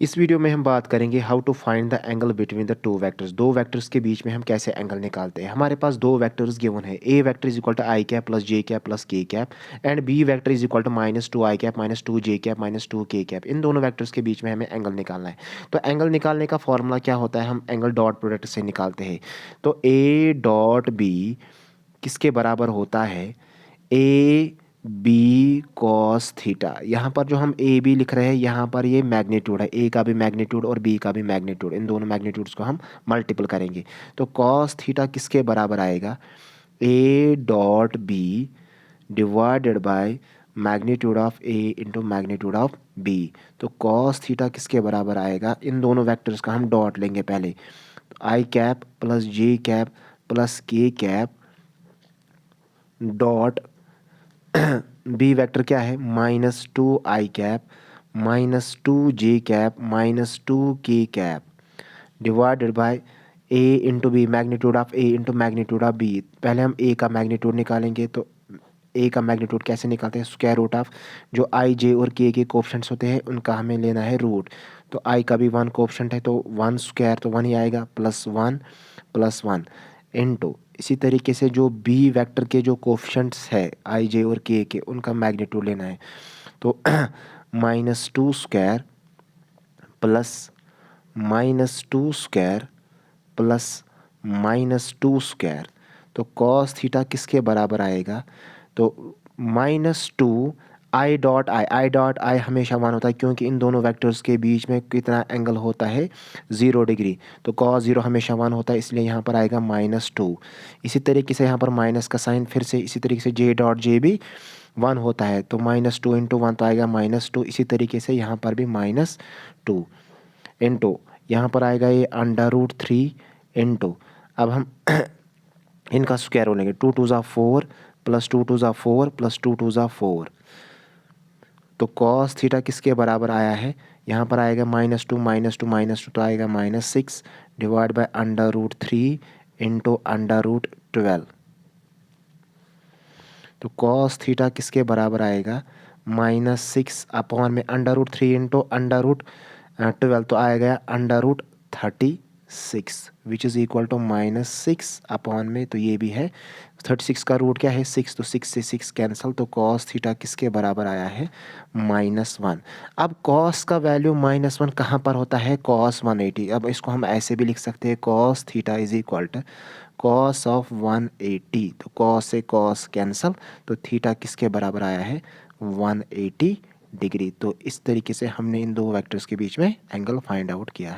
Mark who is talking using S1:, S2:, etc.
S1: इस वीडियो में हम बात करेंगे how to find the angle between the two vectors. दो वेक्टर्स के बीच में हम कैसे एंगल निकालते हैं। हमारे पास दो वेक्टर्स गिवन है, A vector is equal to I cap plus J cap plus K cap and B vector is equal to minus two I cap minus two J cap minus two K cap. इन दोनों vectors के बीच में हमें angle निकालना है। तो angle निकालने का फॉर्मूला क्या होता है, हम एंगल डॉट प्रोडक्ट से निकालते हैं। तो ए डॉट बी किसके बराबर होता है, ए बी कॉस थीटा। यहाँ पर जो हम ए बी लिख रहे हैं, यहाँ पर ये मैग्नीट्यूड है, ए का भी मैग्नीट्यूड और बी का भी मैग्नीट्यूड, इन दोनों मैग्नीट्यूड्स को हम मल्टीपल करेंगे। तो कॉस थीटा किसके बराबर आएगा, A dot B divided by magnitude of A into magnitude of B. तो कॉस थीटा किसके बराबर आएगा, इन दोनों वेक्टर्स का हम डॉट लेंगे पहले। तो I cap plus J cap plus K cap dot B vector क्या है, minus two I cap minus two J cap minus two K cap divided by A into B, magnitude of A into magnitude of B. पहले हम ए का magnitude निकालेंगे। तो ए का magnitude कैसे निकालते हैं, स्क्वायर रूट ऑफ जो आई जे और के कोएफिशिएंट्स होते हैं उनका हमें लेना है रूट। तो आई का भी वन कोएफिशिएंट है तो वन स्क्वायर तो वन ही आएगा, प्लस वन इनटू इसी तरीके से जो बी वेक्टर के जो कोएफिशिएंट्स है आई जे और के उनका मैग्नीट्यूड लेना है। तो minus two square plus minus two square plus minus two square. तो कॉस थीटा किसके बराबर आएगा, तो minus two I dot I हमेशा वन होता है क्योंकि इन दोनों वेक्टर्स के बीच में कितना एंगल होता है, 0 डिग्री। तो कॉस जीरो हमेशा वन होता है, इसलिए यहाँ पर आएगा माइनस टू। इसी तरीके से यहाँ पर माइनस का साइन फिर से इसी तरीके से जे डॉट जे भी वन होता है, तो माइनस टू इंटू वन तो आएगा माइनस टू। इसी तरीके से यहाँ पर भी माइनस टू इंटू यहाँ पर आएगा ये अंडर रूट थ्री इंटू, अब हम इनका स्क्वायर लेंगे, टू टू ज़ा फोर प्लस टू टू ज़ा फोर प्लस टू टू ज़ा फोर। तो कॉस थीटा किसके बराबर आया है, यहाँ पर आएगा माइनस टू तो आएगा minus six divide by under root three into under root 12। तो कॉस थीटा किसके बराबर आएगा, माइनस सिक्स अपॉन में under root three into under root 12 तो आएगा under root 36 which is equal to minus six upon में, तो ये भी है 36 का रूट क्या है 6, तो 6 से 6 कैंसिल। तो कॉस थीटा किसके बराबर आया है, -1। अब कॉस का वैल्यू -1 कहाँ पर होता है, cos 180। अब इसको हम ऐसे भी लिख सकते हैं, cos theta is equal to cos of 180। तो कॉस से कॉस कैंसिल, तो थीटा किसके बराबर आया है 180 डिग्री। तो इस तरीके से हमने इन दो वेक्टर्स के बीच में एंगल फाइंड आउट किया है।